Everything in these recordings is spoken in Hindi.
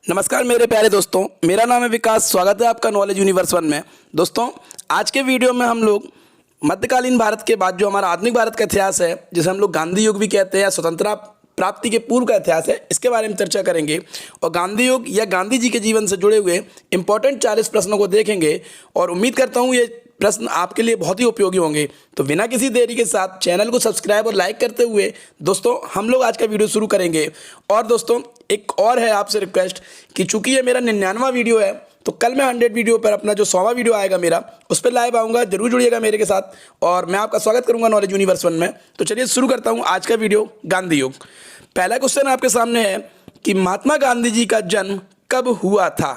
नमस्कार मेरे प्यारे दोस्तों, मेरा नाम है विकास। स्वागत है आपका नॉलेज यूनिवर्स 1 में। दोस्तों, आज के वीडियो में हम लोग मध्यकालीन भारत के बाद जो हमारा आधुनिक भारत का इतिहास है, जिसे हम लोग गांधी युग भी कहते हैं या स्वतंत्रता प्राप्ति के पूर्व का इतिहास है, इसके बारे में चर्चा करेंगे और गांधी युग या गांधी जी के जीवन से जुड़े हुए इंपॉर्टेंट 40 प्रश्नों को देखेंगे और उम्मीद करता हूँ ये प्रश्न आपके लिए बहुत ही उपयोगी होंगे। तो बिना किसी देरी के साथ चैनल को सब्सक्राइब और लाइक करते हुए दोस्तों हम लोग आज का वीडियो शुरू करेंगे। और दोस्तों एक और है आपसे रिक्वेस्ट कि चूंकि ये मेरा 99वां वीडियो है, तो कल मैं 100 वीडियो पर अपना जो 100वां वीडियो आएगा मेरा, उस पर लाइव आऊँगा। जरूर जुड़िएगा मेरे के साथ और मैं आपका स्वागत करूँगा नॉलेज यूनिवर्स 1 में। तो चलिए शुरू करता हूँ आज का वीडियो, गांधी युग। पहला क्वेश्चन आपके सामने है कि महात्मा गांधी जी का जन्म कब हुआ था।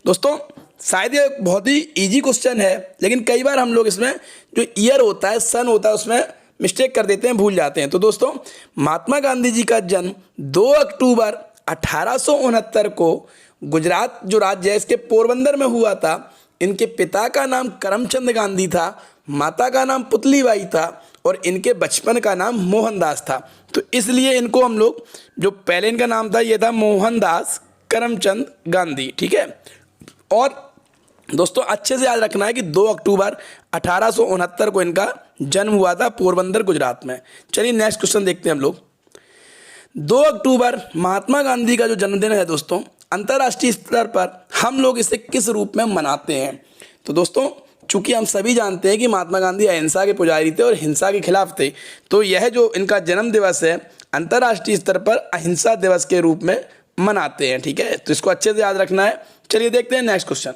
दोस्तों शायद ये बहुत ही इजी क्वेश्चन है, लेकिन कई बार हम लोग इसमें जो ईयर होता है, सन होता है, उसमें मिस्टेक कर देते हैं, भूल जाते हैं। तो दोस्तों महात्मा गांधी जी का जन्म 2 अक्टूबर 1869 को गुजरात जो राज्य है इसके पोरबंदर में हुआ था। इनके पिता का नाम करमचंद गांधी था, माता का नाम पुतलीबाई था और इनके बचपन का नाम मोहनदास था। तो इसलिए इनको हम लोग, जो पहले इनका नाम था ये था मोहनदास करमचंद गांधी, ठीक है। और दोस्तों अच्छे से याद रखना है कि 2 अक्टूबर 1869 को इनका जन्म हुआ था पोरबंदर गुजरात में। चलिए नेक्स्ट क्वेश्चन देखते हैं हम लोग। 2 अक्टूबर महात्मा गांधी का जो जन्मदिन है दोस्तों, अंतर्राष्ट्रीय स्तर पर हम लोग इसे किस रूप में मनाते हैं। तो दोस्तों चूंकि हम सभी जानते हैं कि महात्मा गांधी अहिंसा के पुजारी थे और हिंसा के खिलाफ थे, तो यह जो इनका जन्म दिवस है अंतर्राष्ट्रीय स्तर पर अहिंसा दिवस के रूप में मनाते हैं, ठीक है। तो इसको अच्छे से याद रखना है। चलिए देखते हैं नेक्स्ट क्वेश्चन।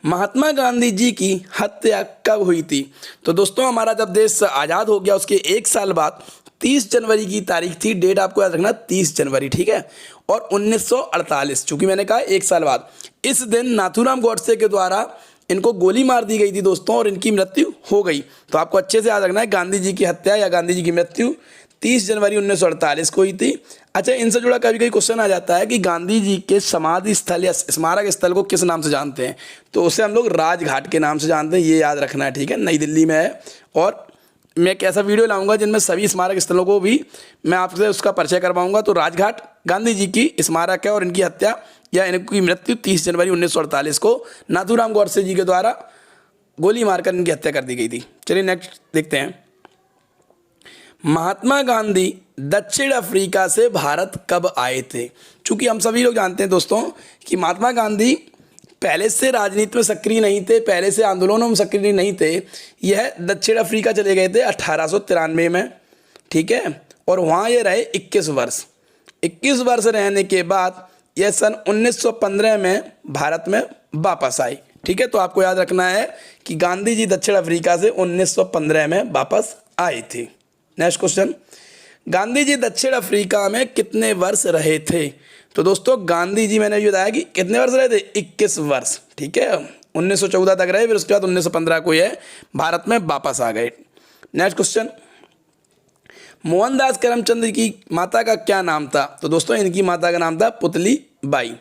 महात्मा गांधी जी की हत्या कब हुई थी। तो दोस्तों हमारा जब देश आज़ाद हो गया उसके 1 साल बाद 30 जनवरी की तारीख थी। डेट आपको याद रखना 30 जनवरी, ठीक है। और 1948, चूंकि मैंने कहा 1 साल बाद, इस दिन नाथूराम गोडसे के द्वारा इनको गोली मार दी गई थी दोस्तों और इनकी मृत्यु हो गई। तो आपको अच्छे से याद रखना है गांधी जी की हत्या या गांधी जी की मृत्यु 30 जनवरी 1948 को हुई थी। अच्छा, इनसे जुड़ा कभी कभी क्वेश्चन आ जाता है कि गांधी जी के समाधि स्थल या स्मारक स्थल को किस नाम से जानते हैं। तो उसे हम लोग राजघाट के नाम से जानते हैं, ये याद रखना है, ठीक है। नई दिल्ली में है और मैं एक ऐसा वीडियो लाऊंगा जिनमें सभी स्मारक स्थलों को भी मैं आपसे उसका परिचय करवाऊंगा। तो राजघाट गांधी जी की स्मारक है और इनकी हत्या या इनकी मृत्यु 30 जनवरी 1948 को नाथूराम गोडसे जी के द्वारा गोली मारकर इनकी हत्या कर दी गई थी। चलिए नेक्स्ट देखते हैं। महात्मा गांधी दक्षिण अफ्रीका से भारत कब आए थे। चूंकि हम सभी लोग जानते हैं दोस्तों कि महात्मा गांधी पहले से राजनीति में सक्रिय नहीं थे, पहले से आंदोलनों में सक्रिय नहीं थे। यह दक्षिण अफ्रीका चले गए थे 1893 में, ठीक है। और वहाँ ये रहे 21 वर्ष। 21 वर्ष रहने के बाद यह सन 1915 में भारत में वापस आई, ठीक है। तो आपको याद रखना है कि गांधी जी दक्षिण अफ्रीका से 1915 में वापस आए थे। नेक्स्ट क्वेश्चन, गांधी जी दक्षिण अफ्रीका में कितने वर्ष रहे थे। तो दोस्तों गांधी जी, मैंने ये बताया कि कितने वर्ष रहे थे, 21 वर्ष, ठीक है। 1914 तक रहे, फिर उसके बाद 1915 को ये भारत में वापस आ गए। नेक्स्ट क्वेश्चन, मोहनदास करमचंद की माता का क्या नाम था। तो दोस्तों इनकी माता का नाम था पुतली बाई।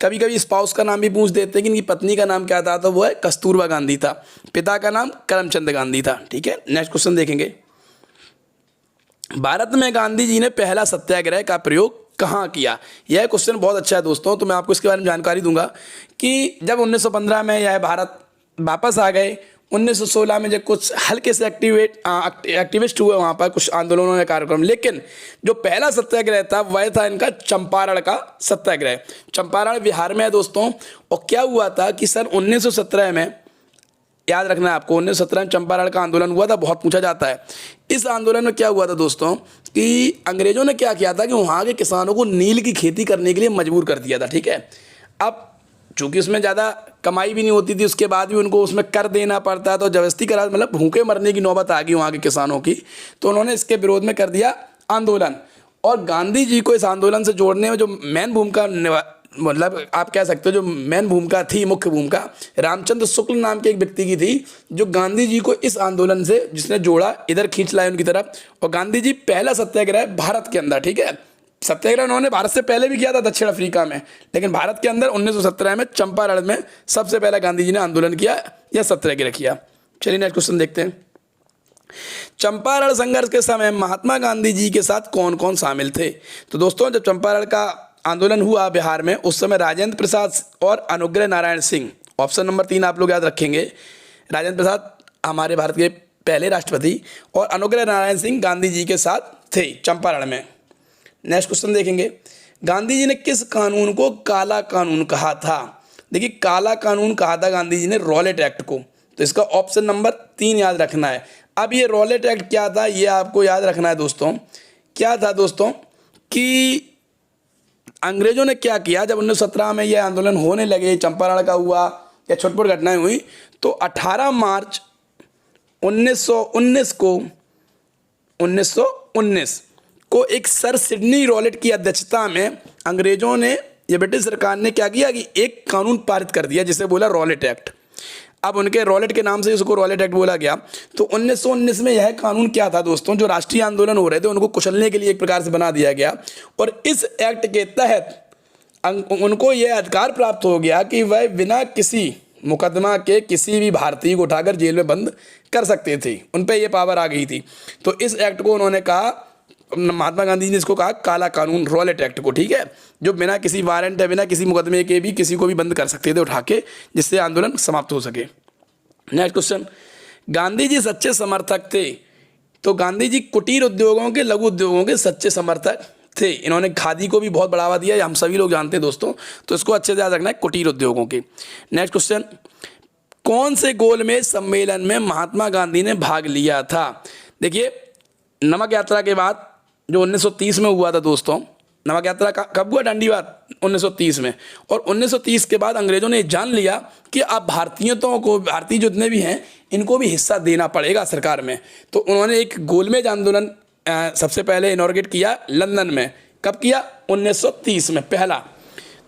कभी कभी स्पाउस का नाम भी पूछ देते हैं कि इनकी पत्नी का नाम क्या था, तो वो है कस्तूरबा गांधी था। पिता का नाम करमचंद गांधी था, ठीक है। नेक्स्ट क्वेश्चन देखेंगे। भारत में गांधी जी ने पहला सत्याग्रह का प्रयोग कहाँ किया। यह क्वेश्चन बहुत अच्छा है दोस्तों, तो मैं आपको इसके बारे में जानकारी दूंगा कि जब 1915 में यह भारत वापस आ गए, 1916 में जब कुछ हल्के से एक्टिविस्ट हुए वहाँ पर कुछ आंदोलनों के कार्यक्रम, लेकिन जो पहला सत्याग्रह था वह था इनका चंपारण का सत्याग्रह। चंपारण बिहार में है दोस्तों। और क्या हुआ था कि सन 1917 में, याद रखना है आपको, 1917 में चंपारण का आंदोलन हुआ था, बहुत पूछा जाता है। इस आंदोलन में क्या हुआ था दोस्तों कि अंग्रेजों ने क्या किया था कि वहाँ के किसानों को नील की खेती करने के लिए मजबूर कर दिया था, ठीक है। अब चूंकि उसमें ज़्यादा कमाई भी नहीं होती थी, उसके बाद भी उनको उसमें कर देना पड़ता, तो जबरदस्ती करा, मतलब भूखे मरने की नौबत आ गई वहाँ के किसानों की। तो उन्होंने इसके विरोध में कर दिया आंदोलन। और गांधी जी को इस आंदोलन से जोड़ने में जो मेन भूमिका, मतलब आप कह सकते हो जो मेन भूमिका थी, मुख्य भूमिका रामचंद्र शुक्ल नाम के एक व्यक्ति की थी, जो गांधी जी को इस आंदोलन से जिसने जोड़ा, इधर खींच लाया उनकी तरफ। और गांधी जी पहला सत्याग्रह भारत के अंदर, ठीक है। सत्याग्रह उन्होंने भारत से पहले भी किया था दक्षिण अफ्रीका में, लेकिन भारत के अंदर 1917 में चंपारण में सबसे पहला गांधी जी ने आंदोलन किया या सत्याग्रह किया। चलिए नेक्स्ट क्वेश्चन देखते हैं। चंपारण संघर्ष के समय महात्मा गांधी जी के साथ कौन कौन शामिल थे। तो दोस्तों जब चंपारण का आंदोलन हुआ बिहार में, उस समय राजेंद्र प्रसाद और अनुग्रह नारायण सिंह, ऑप्शन नंबर 3 आप लोग याद रखेंगे। राजेंद्र प्रसाद हमारे भारत के पहले राष्ट्रपति और अनुग्रह नारायण सिंह गांधी जी के साथ थे चंपारण में। नेक्स्ट क्वेश्चन देखेंगे, गांधी जी ने किस कानून को काला कानून कहा था? देखिए, काला कानून कहा था गांधी जी ने रॉलेट एक्ट को, तो इसका ऑप्शन नंबर 3 याद रखना है। अब ये रॉलेट एक्ट क्या था, ये आपको याद रखना है दोस्तों। क्या था दोस्तों कि अंग्रेजों ने क्या किया, जब 1917 में ये आंदोलन होने लगे, चंपारण का हुआ या छोटपुट घटनाएं हुई, तो 18 मार्च 1919 को एक सर सिडनी रॉलेट की अध्यक्षता में अंग्रेजों ने, ये ब्रिटिश सरकार ने क्या किया कि एक कानून पारित कर दिया जिसे बोला रॉलेट एक्ट। अब उनके रॉलेट के नाम से इसको रॉलेट एक्ट बोला गया। तो 1919 में यह कानून क्या था दोस्तों, जो राष्ट्रीय आंदोलन हो रहे थे उनको कुचलने के लिए एक प्रकार से बना दिया गया, और इस एक्ट के तहत उनको यह अधिकार प्राप्त हो गया कि वह बिना किसी मुकदमा के किसी भी भारतीय को उठाकर जेल में बंद कर सकते थे, उन पर यह पावर आ गई थी। तो इस एक्ट को उन्होंने कहा, महात्मा गांधी जी ने इसको कहा काला कानून, रॉलेट एक्ट को, ठीक है, जो बिना किसी वारंट या बिना किसी मुकदमे के भी किसी को भी बंद कर सकते थे उठा के, जिससे आंदोलन समाप्त हो सके। नेक्स्ट क्वेश्चन, गांधी जी सच्चे समर्थक थे? तो गांधी जी कुटीर उद्योगों के, लघु उद्योगों के सच्चे समर्थक थे। इन्होंने खादी को भी बहुत बढ़ावा दिया, हम सभी लोग जानते हैं दोस्तों, तो इसको अच्छे से याद रखना है, कुटीर उद्योगों के। नेक्स्ट क्वेश्चन, कौन से गोलमेज सम्मेलन में महात्मा गांधी ने भाग लिया था? देखिए, नमक यात्रा के बाद जो 1930 में हुआ था दोस्तों, नमक यात्रा कब हुआ? दांडी बात 1930 में। और 1930 के बाद अंग्रेजों ने जान लिया कि अब भारतीयों को, भारतीय जितने भी हैं, इनको भी हिस्सा देना पड़ेगा सरकार में। तो उन्होंने एक गोलमेज आंदोलन सबसे पहले इनॉर्गेट किया लंदन में। कब किया? 1930 में पहला।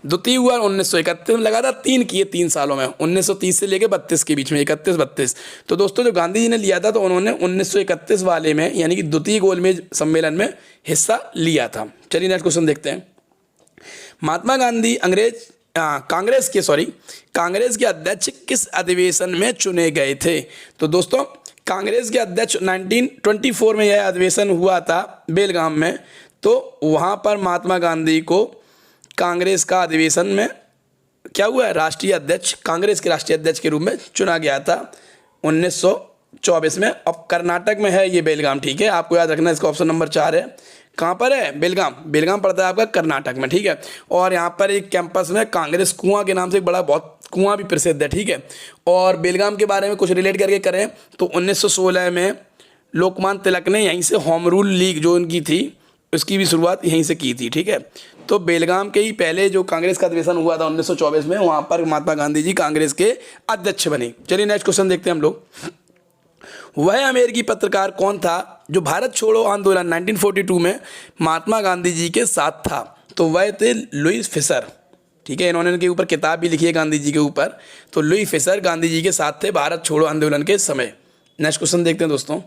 द्वितीय हुआ 1931 में, लगातार 3 किए 3 सालों में, 1930 से लेकर 32 के बीच में, 31-32। तो दोस्तों जो गांधी जी ने लिया था, तो उन्होंने 1931 वाले में, यानी कि द्वितीय गोलमेज सम्मेलन में हिस्सा लिया था। चलिए नेक्स्ट क्वेश्चन देखते हैं। महात्मा गांधी कांग्रेस के अध्यक्ष किस अधिवेशन में चुने गए थे? तो दोस्तों कांग्रेस के अध्यक्ष 1924 में यह अधिवेशन हुआ था बेलगाम में। तो वहाँ पर महात्मा गांधी को कांग्रेस का अधिवेशन में क्या हुआ है, राष्ट्रीय अध्यक्ष, कांग्रेस के राष्ट्रीय अध्यक्ष के रूप में चुना गया था 1924 में। अब कर्नाटक में है ये बेलगाम, ठीक है, आपको याद रखना, इसका ऑप्शन नंबर 4 है। कहाँ पर है? बेलगाम। बेलगाम पड़ता है आपका कर्नाटक में, ठीक है। और यहाँ पर एक कैंपस में कांग्रेस कुआं के नाम से एक बड़ा बहुत कुआं भी प्रसिद्ध है, ठीक है। और बेलगाम के बारे में कुछ रिलेट करके करें तो 1916 में लोकमान्य तिलक ने यहीं से होम रूल लीग जो उनकी थी, उसकी भी शुरुआत यहीं से की थी, ठीक है। तो बेलगाम के ही पहले जो कांग्रेस का अधिवेशन हुआ था 1924 में, वहाँ पर महात्मा गांधी जी कांग्रेस के अध्यक्ष बने। चलिए नेक्स्ट क्वेश्चन देखते हैं हम लोग। वह अमेरिकी पत्रकार कौन था जो भारत छोड़ो आंदोलन 1942 में महात्मा गांधी जी के साथ था? तो वह थे लुई फिशर, ठीक है। इन्होंने इनके ऊपर किताब भी लिखी है गांधी जी के ऊपर। तो लुई फिशर गांधी जी के साथ थे भारत छोड़ो आंदोलन के समय। नेक्स्ट क्वेश्चन देखते हैं दोस्तों।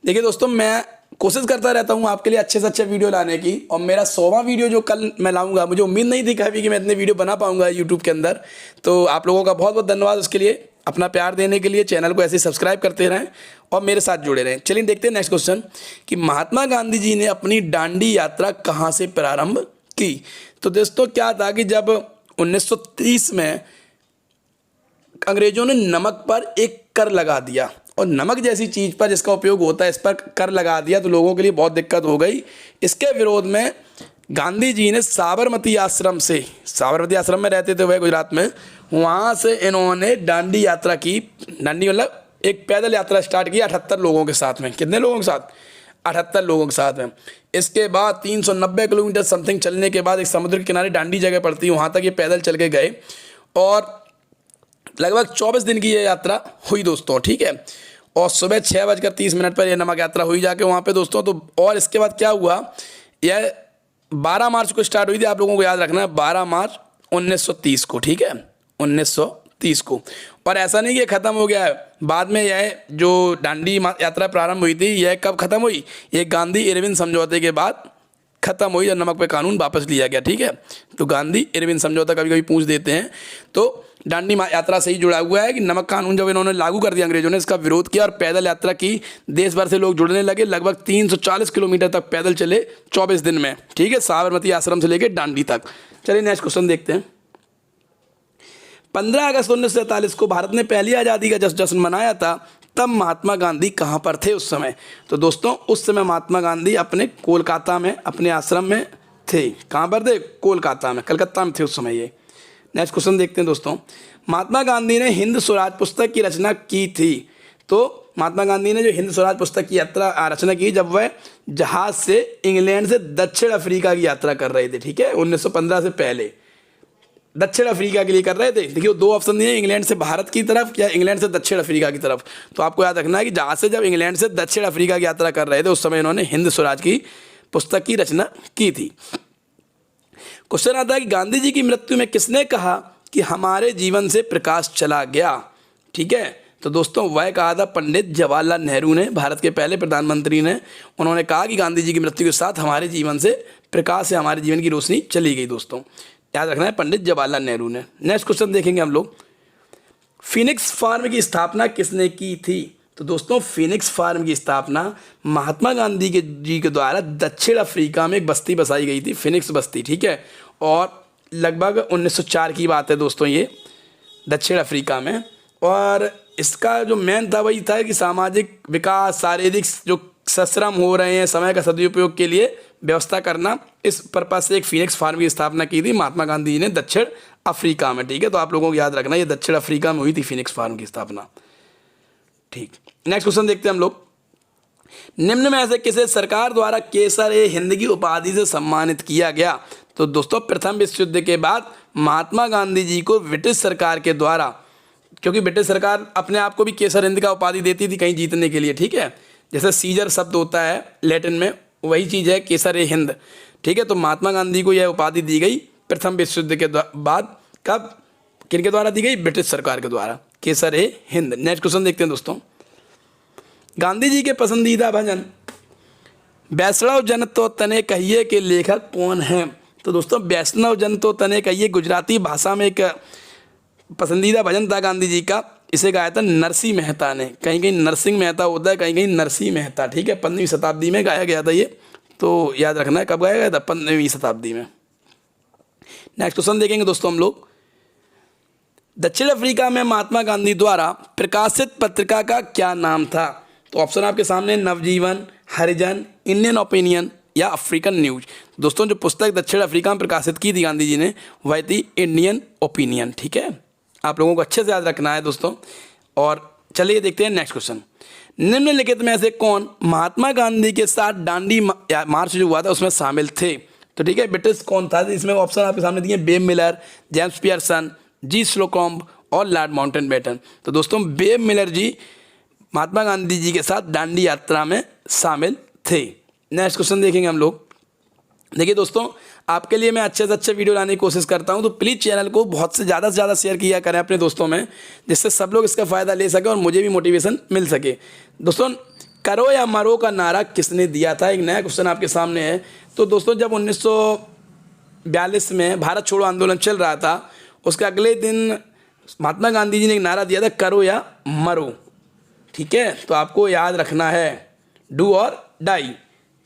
देखिए दोस्तों, मैं कोशिश करता रहता हूँ आपके लिए अच्छे से अच्छे वीडियो लाने की, और मेरा 100वां वीडियो जो कल मैं लाऊंगा, मुझे उम्मीद नहीं थी कभी कि मैं इतने वीडियो बना पाऊंगा यूट्यूब के अंदर। तो आप लोगों का बहुत बहुत धन्यवाद उसके लिए, अपना प्यार देने के लिए। चैनल को ऐसे सब्सक्राइब करते रहें और मेरे साथ जुड़े रहें। चलिए देखते हैं नेक्स्ट क्वेश्चन कि महात्मा गांधी जी ने अपनी दांडी यात्रा कहाँ से प्रारंभ की? तो दोस्तों क्या था कि जब 1930 में अंग्रेजों ने नमक पर एक कर लगा दिया, और नमक जैसी चीज़ पर जिसका उपयोग होता है इस पर कर लगा दिया, तो लोगों के लिए बहुत दिक्कत हो गई। इसके विरोध में गांधी जी ने साबरमती आश्रम में रहते थे वह गुजरात में, वहाँ से इन्होंने दांडी यात्रा की। दांडी मतलब एक पैदल यात्रा स्टार्ट की 78 लोगों के साथ में। कितने लोगों के साथ? 78 लोगों के साथ में। इसके बाद 390 किलोमीटर समथिंग चलने के बाद एक समुद्र के किनारे दांडी जगह पड़ती है, वहाँ तक ये पैदल चल के गए, और लगभग 24 दिन की ये यात्रा हुई दोस्तों, ठीक है। और सुबह 6:30 पर यह नमक यात्रा हुई जाके वहाँ पे दोस्तों। तो और इसके बाद क्या हुआ, यह 12 मार्च को स्टार्ट हुई थी, आप लोगों को याद रखना है, 12 मार्च 1930 को, ठीक है, 1930 को। और ऐसा नहीं कि ये ख़त्म हो गया है, बाद में यह जो दांडी यात्रा प्रारंभ हुई थी, यह कब ख़त्म हुई? ये गांधी इरविन समझौते के बाद ख़त्म हुई, जब नमक पे कानून वापस लिया गया, ठीक है। तो गांधी इरविन समझौता कभी कभी पूछ देते हैं। तो दांडी यात्रा से ही जुड़ा हुआ है कि नमक कानून जब इन्होंने लागू कर दिया अंग्रेजों ने, इसका विरोध किया और पैदल यात्रा की। देश भर से लोग जुड़ने लगे, लगभग 340 किलोमीटर तक पैदल चले 24 दिन में, ठीक है, साबरमती आश्रम से लेकर दांडी तक। चलिए नेक्स्ट क्वेश्चन देखते हैं। 15 अगस्त 1947 को भारत ने पहली आज़ादी का जश्न मनाया था, तब महात्मा गांधी कहाँ पर थे उस समय? तो दोस्तों उस समय महात्मा गांधी अपने कोलकाता में अपने आश्रम में थे। कहाँ पर थे? कोलकाता में, कलकत्ता में थे उस समय ये। नेक्स्ट क्वेश्चन देखते हैं दोस्तों। महात्मा गांधी ने हिंद स्वराज पुस्तक की रचना की थी। तो महात्मा गांधी ने जो हिंद स्वराज पुस्तक की रचना की जब वह जहाज से इंग्लैंड से दक्षिण अफ्रीका की यात्रा कर रहे थे, ठीक है, 1915 से पहले दक्षिण अफ्रीका के लिए कर रहे थे। देखिए दो ऑप्शन दिए, इंग्लैंड से भारत की तरफ या इंग्लैंड से दक्षिण अफ्रीका की तरफ। तो आपको याद रखना है कि जहाँ से जब इंग्लैंड से दक्षिण अफ्रीका की यात्रा कर रहे थे उस समय इन्होंने हिंद स्वराज की पुस्तक की रचना की थी। क्वेश्चन आता है कि गांधी जी की मृत्यु में किसने कहा कि हमारे जीवन से प्रकाश चला गया? ठीक है, तो दोस्तों वह कहा था पंडित जवाहरलाल नेहरू ने, भारत के पहले प्रधानमंत्री ने। उन्होंने कहा कि गांधी जी की मृत्यु के साथ हमारे जीवन से प्रकाश से हमारे जीवन की रोशनी चली गई। दोस्तों याद रखना है, पंडित जवाहरलाल नेहरू ने। नेक्स्ट क्वेश्चन देखेंगे हम लोग। फिनिक्स फार्म की स्थापना किसने की थी? तो दोस्तों फिनिक्स फार्म की स्थापना महात्मा गांधी जी के द्वारा दक्षिण अफ्रीका में एक बस्ती बसाई गई थी, फिनिक्स बस्ती, ठीक है, और लगभग 1904 की बात है दोस्तों ये, दक्षिण अफ्रीका में। और इसका जो मेन था वही था कि सामाजिक विकास, शारीरिक जो श्रम हो रहे हैं, समय का सदुपयोग के लिए व्यवस्था करना, इस पर्पज से एक फिनिक्स फार्म की स्थापना की थी महात्मा गांधी जी ने दक्षिण अफ्रीका में, ठीक है। तो आप लोगों को याद रखना ये दक्षिण अफ्रीका में हुई थी फिनिक्स फार्म की स्थापना, ठीक। नेक्स्ट क्वेश्चन देखते हैं हम लोग। निम्न में से किसे सरकार द्वारा केसर-ए-हिंद की उपाधि से सम्मानित किया गया? तो दोस्तों प्रथम विश्व युद्ध के बाद महात्मा गांधी जी को ब्रिटिश सरकार के द्वारा, क्योंकि ब्रिटिश सरकार अपने आप को भी केसर हिंद का उपाधि देती थी कहीं जीतने के लिए, ठीक है, जैसे सीजर शब्द होता है लैटिन में, वही चीज़ है केसर-ए-हिंद, ठीक है। तो महात्मा गांधी को यह उपाधि दी गई प्रथम विश्व युद्ध के बाद। कब, किनके द्वारा दी गई? ब्रिटिश सरकार के द्वारा, केसर-ए-हिंद। नेक्स्ट क्वेश्चन देखते हैं दोस्तों। गांधी जी के पसंदीदा भजन वैष्णव जन तो तने कहिए के लेखक कौन हैं? तो दोस्तों वैष्णव जन तो तने कहिए गुजराती भाषा में एक पसंदीदा भजन था गांधी जी का। इसे गाया था नरसिंह मेहता ने, कहीं कहीं नरसिंह मेहता होता है, कहीं कहीं नरसिंह मेहता, ठीक है। 15वीं शताब्दी में गाया गया था ये, तो याद रखना है कब गाया गया था? 15वीं शताब्दी में। नेक्स्ट क्वेश्चन देखेंगे दोस्तों हम लोग। दक्षिण अफ्रीका में महात्मा गांधी द्वारा प्रकाशित पत्रिका का क्या नाम था? तो ऑप्शन आपके सामने, नवजीवन, हरिजन, इंडियन ओपिनियन या अफ्रीकन न्यूज। दोस्तों जो पुस्तक दक्षिण अफ्रीका में प्रकाशित की थी गांधी जी ने वह थी इंडियन ओपिनियन, ठीक है। आप लोगों को अच्छे से याद रखना है दोस्तों। और चलिए देखते हैं नेक्स्ट क्वेश्चन। निम्नलिखित में से कौन महात्मा गांधी के साथ दांडी मार्च जो हुआ था उसमें शामिल थे? तो ठीक है, ब्रिटिश कौन था? इसमें ऑप्शन आपके सामने दिए, बेब मिलर, जेम्स पियरसन, जी स्लोकॉम्ब और लॉर्ड माउंटबेटन। तो दोस्तों बेब मिलर जी महात्मा गांधी जी के साथ दांडी यात्रा में शामिल थे। नेक्स्ट क्वेश्चन देखेंगे हम लोग। देखिए दोस्तों आपके लिए मैं अच्छे से अच्छे वीडियो लाने की कोशिश करता हूं, तो प्लीज़ चैनल को बहुत से ज़्यादा शेयर किया करें अपने दोस्तों में, जिससे सब लोग इसका फ़ायदा ले सकें और मुझे भी मोटिवेशन मिल सके। दोस्तों करो या मरो का नारा किसने दिया था? एक नया क्वेश्चन आपके सामने है। तो दोस्तों जब 1942 में भारत छोड़ो आंदोलन चल रहा था, उसके अगले दिन महात्मा गांधी जी ने एक नारा दिया था, करो या मरो, ठीक है। तो आपको याद रखना है डू और डाई,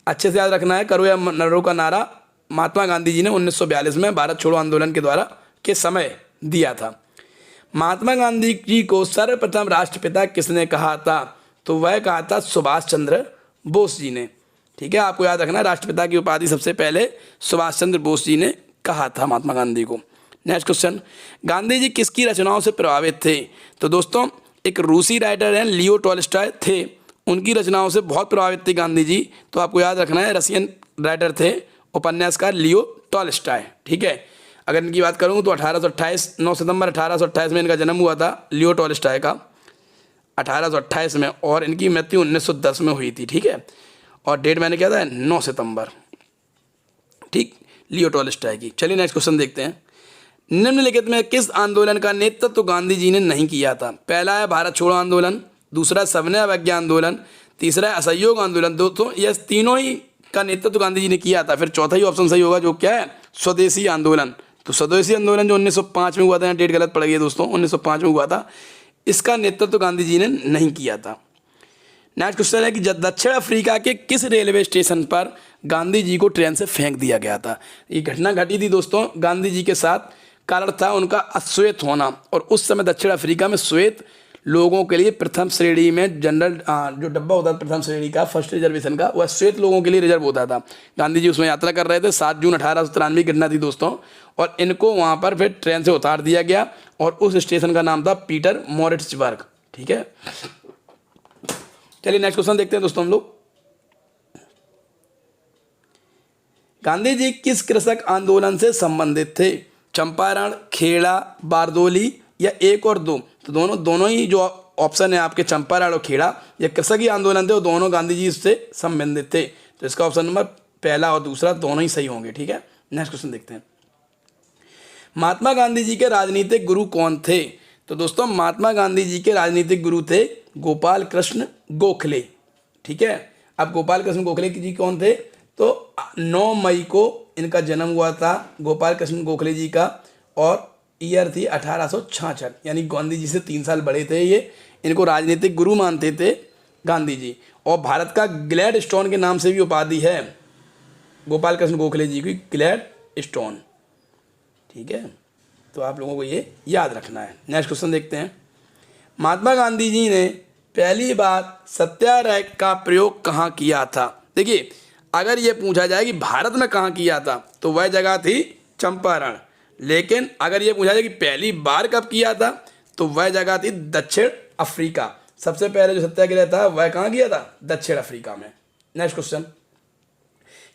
अच्छे से याद रखना है। करो या मरो का नारा महात्मा गांधी जी ने 1942 में भारत छोड़ो आंदोलन के द्वारा के समय दिया था। महात्मा गांधी जी को सर्वप्रथम राष्ट्रपिता किसने कहा था? तो वह कहा था सुभाष चंद्र बोस जी ने, ठीक है। आपको याद रखना है राष्ट्रपिता की उपाधि सबसे पहले सुभाष चंद्र बोस जी ने कहा था महात्मा गांधी को। नेक्स्ट क्वेश्चन, गांधी जी किसकी रचनाओं से प्रभावित थे? तो दोस्तों एक रूसी राइटर हैं लियो टॉल्स्टॉय थे, उनकी रचनाओं से बहुत प्रभावित थे गांधी जी। तो आपको याद रखना है रशियन राइटर थे, उपन्यासकार लियो टॉल्स्टॉय, ठीक है। अगर इनकी बात करूँ तो 1828 9 सितंबर 1828 में इनका जन्म हुआ था, लियो टॉल्स्टॉय का 1828 में, और इनकी मृत्यु 1910 में हुई थी, ठीक है। और डेट मैंने क्या था? 9 सितंबर, ठीक, लियो टॉल्स्टॉय की। चलिए नेक्स्ट क्वेश्चन देखते हैं। निम्नलिखित में किस आंदोलन का नेतृत्व गांधी जी ने नहीं किया था? पहला है भारत छोड़ो आंदोलन, दूसरा सविनय अवज्ञा आंदोलन, तीसरा है असहयोग आंदोलन। दोस्तों ये तीनों ही का नेतृत्व गांधी जी ने किया था। फिर चौथा ही ऑप्शन सही होगा जो क्या है? स्वदेशी आंदोलन। तो स्वदेशी आंदोलन जो 1905 में हुआ था, यहाँ डेट गलत पड़ गई है दोस्तों, 1905 में हुआ था, इसका नेतृत्व गांधी जी ने नहीं किया था। नेक्स्ट क्वेश्चन है कि दक्षिण अफ्रीका के किस रेलवे स्टेशन पर गांधी जी को ट्रेन से फेंक दिया गया था। ये घटना घटी थी दोस्तों गांधी जी के साथ, कारण था उनका अश्वेत होना, और उस समय दक्षिण अफ्रीका में श्वेत लोगों के लिए प्रथम श्रेणी में जनरल जो डब्बा होता था प्रथम श्रेणी का, फर्स्ट रिजर्वेशन का, वह श्वेत लोगों के लिए रिजर्व होता था। गांधी जी उसमें यात्रा कर रहे थे। 7 जून 1893 की घटना थी दोस्तों, और इनको वहाँ पर फिर ट्रेन से उतार दिया गया, और उस स्टेशन का नाम था पीटर मोरिट्सबर्ग। ठीक है, चलिए नेक्स्ट क्वेश्चन देखते हैं दोस्तों हम लोग। गांधी जी किस कृषक आंदोलन से संबंधित थे। चंपारण, खेड़ा, बारदोली या एक और दो। तो दोनों ही जो ऑप्शन है आपके, चंपारण और खेड़ा, ये कृषक ही आंदोलन थे, और दोनों गांधी जी से संबंधित थे। तो इसका ऑप्शन नंबर पहला और दूसरा दोनों ही सही होंगे। ठीक है, नेक्स्ट क्वेश्चन देखते हैं। महात्मा गांधी जी के राजनीतिक गुरु कौन थे। तो दोस्तों महात्मा गांधी जी के राजनीतिक गुरु थे गोपाल कृष्ण गोखले। ठीक है, अब गोपाल कृष्ण गोखले जी कौन थे, तो 9 मई को इनका जन्म हुआ था गोपाल कृष्ण गोखले जी का, और ईयर थी 1866, यानी गांधी जी से 3 साल बड़े थे ये। इनको राजनीतिक गुरु मानते थे गांधी जी, और भारत का ग्लैड स्टोन के नाम से भी उपाधि है गोपाल कृष्ण गोखले जी की, ग्लैड स्टोन। ठीक है, तो आप लोगों को ये याद रखना है। नेक्स्ट क्वेश्चन देखते हैं। महात्मा गांधी जी ने पहली बार सत्याग्रह का प्रयोग कहाँ किया था। देखिए, अगर ये पूछा जाए कि भारत में कहाँ किया था, तो वह जगह थी चंपारण। लेकिन अगर ये पूछा जाए कि पहली बार कब किया था, तो वह जगह थी दक्षिण अफ्रीका। सबसे पहले जो सत्याग्रह था वह कहाँ किया था, दक्षिण अफ्रीका में। नेक्स्ट क्वेश्चन,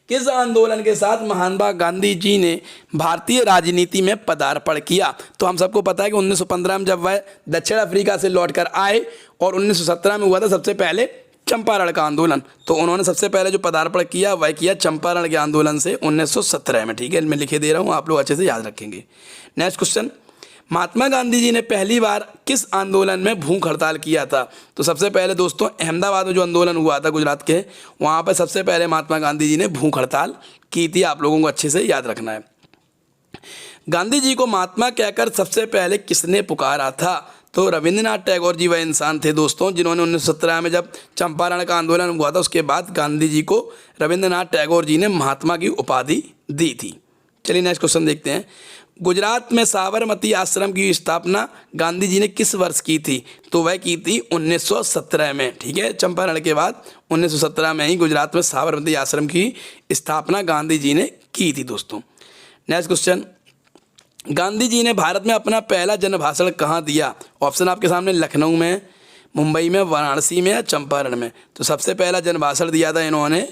किस आंदोलन के साथ महात्मा गांधी जी ने भारतीय राजनीति में पदार्पण किया। तो हम सबको पता है कि 1915 में जब वह दक्षिण अफ्रीका से लौटकर आए, और 1917 में हुआ था सबसे पहले चंपारण का आंदोलन। तो उन्होंने सबसे पहले जो पदार्पण किया वह किया चंपारण के आंदोलन से 1917 में। ठीक है, मैं लिखे दे रहा हूँ, आप लोग अच्छे से याद रखेंगे। नेक्स्ट क्वेश्चन, महात्मा गांधी जी ने पहली बार किस आंदोलन में भूख हड़ताल किया था। तो सबसे पहले दोस्तों अहमदाबाद में जो आंदोलन हुआ था गुजरात के, वहाँ पर सबसे पहले महात्मा गांधी जी ने भूख हड़ताल की थी। आप लोगों को अच्छे से याद रखना है। गांधी जी को महात्मा कहकर सबसे पहले किसने पुकारा था। तो रविंद्रनाथ टैगोर जी वह इंसान थे दोस्तों जिन्होंने 1917 में जब चंपारण का आंदोलन हुआ था, उसके बाद गांधी जी को रविंद्रनाथ टैगोर जी ने महात्मा की उपाधि दी थी। चलिए नेक्स्ट क्वेश्चन देखते हैं। गुजरात में साबरमती आश्रम की स्थापना गांधी जी ने किस वर्ष की थी। तो वह की थी 1917 में। ठीक है, चंपारण के बाद 1917 में ही गुजरात में साबरमती आश्रम की स्थापना गांधी जी ने की थी दोस्तों। नेक्स्ट क्वेश्चन, गांधी जी ने भारत में अपना पहला जन भाषण कहाँ दिया। ऑप्शन आपके सामने, लखनऊ में, मुंबई में, वाराणसी में या चंपारण में। तो सबसे पहला जन भाषण दिया था इन्होंने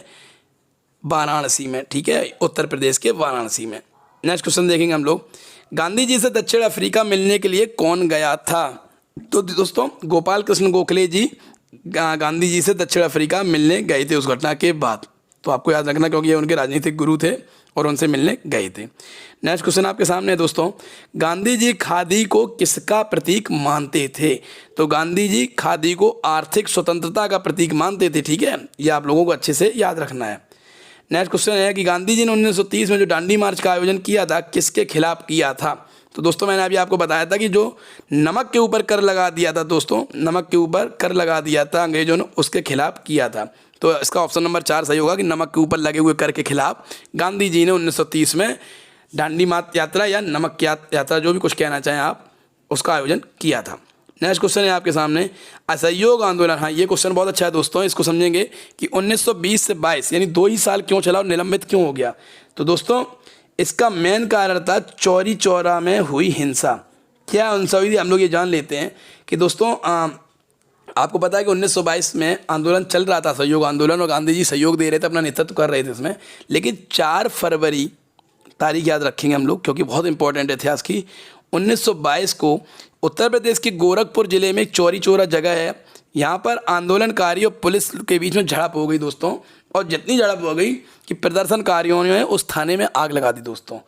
वाराणसी में। ठीक है, उत्तर प्रदेश के वाराणसी में। नेक्स्ट क्वेश्चन देखेंगे हम लोग। गांधी जी से दक्षिण अफ्रीका मिलने के लिए कौन गया था। तो दोस्तों गोपाल कृष्ण गोखले जी गांधी जी से दक्षिण अफ्रीका मिलने गए थे उस घटना के बाद। तो आपको याद रखना, क्योंकि ये उनके राजनीतिक गुरु थे और उनसे मिलने गए थे। नेक्स्ट क्वेश्चन आपके सामने है दोस्तों। गांधी जी खादी को किसका प्रतीक मानते थे। तो गांधी जी खादी को आर्थिक स्वतंत्रता का प्रतीक मानते थे। ठीक है, ये आप लोगों को अच्छे से याद रखना है। नेक्स्ट क्वेश्चन है कि गांधी जी ने 1930 में जो दांडी मार्च का आयोजन किया था किसके खिलाफ किया था। तो दोस्तों मैंने अभी आपको बताया था कि जो नमक के ऊपर कर लगा दिया था दोस्तों, नमक के ऊपर कर लगा दिया था अंग्रेजों ने, उसके खिलाफ किया था। तो इसका ऑप्शन नंबर 4 सही होगा कि नमक के ऊपर लगे हुए कर के खिलाफ गांधी जी ने 1930 में दांडी मार्च यात्रा या नमक यात्रा, जो भी कुछ कहना चाहें आप, उसका आयोजन किया था। नेक्स्ट क्वेश्चन है आपके सामने, असहयोग आंदोलन। हाँ, ये क्वेश्चन बहुत अच्छा है दोस्तों, इसको समझेंगे कि 1920 से 22 यानी 2 ही साल क्यों चला और निलंबित क्यों हो गया। तो दोस्तों इसका मेन कारण था चौरी चौरा में हुई हिंसा। क्या हिंसा हुई थी हम लोग ये जान लेते हैं कि दोस्तों आपको पता है कि 1922 में आंदोलन चल रहा था, सहयोग आंदोलन, और गांधी जी सहयोग दे रहे थे, अपना नेतृत्व कर रहे थे इसमें। लेकिन 4 फरवरी तारीख याद रखेंगे हम लोग, क्योंकि बहुत इंपॉर्टेंट है इतिहास की। 1922 को उत्तर प्रदेश के गोरखपुर जिले में एक चौरी चौरा जगह है, यहाँ पर आंदोलनकारी और पुलिस के बीच में झड़प हो गई दोस्तों। और जितनी झड़प हो गई कि प्रदर्शनकारियों ने उस थाने में आग लगा दी दोस्तों।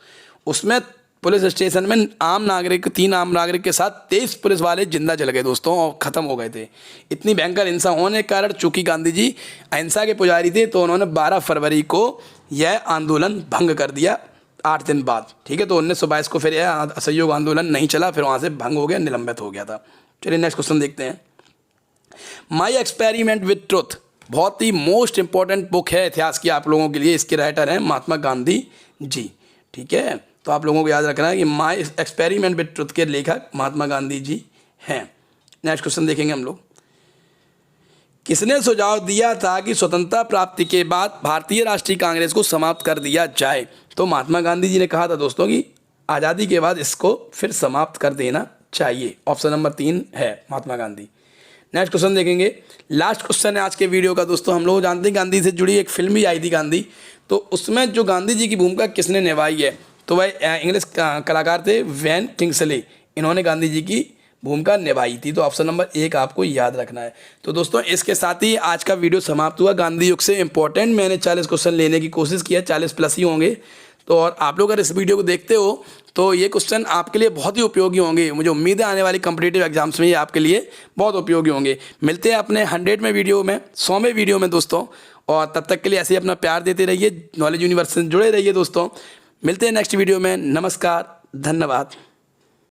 उसमें पुलिस स्टेशन में 3 आम नागरिक के साथ 23 पुलिस वाले जिंदा जल गए दोस्तों, और ख़त्म हो गए थे। इतनी भयंकर हिंसा होने के कारण, चूंकि गांधी जी अहिंसा के पुजारी थे, तो उन्होंने 12 फरवरी को यह आंदोलन भंग कर दिया, 8 दिन बाद, ठीक है। तो 1922 को फिर यह असहयोग आंदोलन नहीं चला, फिर वहाँ से भंग हो गया, निलंबित हो गया था। चलिए नेक्स्ट क्वेश्चन देखते हैं। माई एक्सपेरिमेंट विथ ट्रुथ बहुत ही मोस्ट इंपॉर्टेंट बुक है इतिहास की आप लोगों के लिए। इसके राइटर हैं महात्मा गांधी जी, ठीक है। तो आप लोगों को याद रखना है कि माई एक्सपेरिमेंट विथ ट्रुथ के लेखक महात्मा गांधी जी हैं। नेक्स्ट क्वेश्चन देखेंगे हम लोग। किसने सुझाव दिया था कि स्वतंत्रता प्राप्ति के बाद भारतीय राष्ट्रीय कांग्रेस को समाप्त कर दिया जाए? तो महात्मा गांधी जी ने कहा था दोस्तों कि आज़ादी के बाद इसको फिर समाप्त कर देना चाहिए। ऑप्शन नंबर 3 है महात्मा गांधी। नेक्स्ट क्वेश्चन देखेंगे। लास्ट क्वेश्चन है आज के वीडियो का दोस्तों। हम लोग जानते हैं गांधी से जुड़ी एक फिल्म भी आई थी गांधी, तो उसमें जो गांधी जी की भूमिका किसने निभाई है? तो वह इंग्लिश कलाकार थे वैन किंग्सले, इन्होंने गांधी जी की भूमिका निभाई थी। तो ऑप्शन नंबर 1 आपको याद रखना है। तो दोस्तों इसके साथ ही आज का वीडियो समाप्त हुआ। गांधी युग से इंपॉर्टेंट मैंने 40 क्वेश्चन लेने की कोशिश की है, 40 प्लस ही होंगे। तो और आप लोग अगर इस वीडियो को देखते हो तो ये क्वेश्चन आपके लिए बहुत ही उपयोगी होंगे। मुझे उम्मीद है आने वाली कॉम्पिटिटिव एग्जाम्स में ये आपके लिए बहुत उपयोगी होंगे। मिलते हैं अपने 100वें वीडियो में, 100वें वीडियो में दोस्तों। और तब तक के लिए ऐसे ही अपना प्यार देते रहिए, नॉलेज यूनिवर्स से जुड़े रहिए दोस्तों। मिलते हैं नेक्स्ट वीडियो में। नमस्कार, धन्यवाद।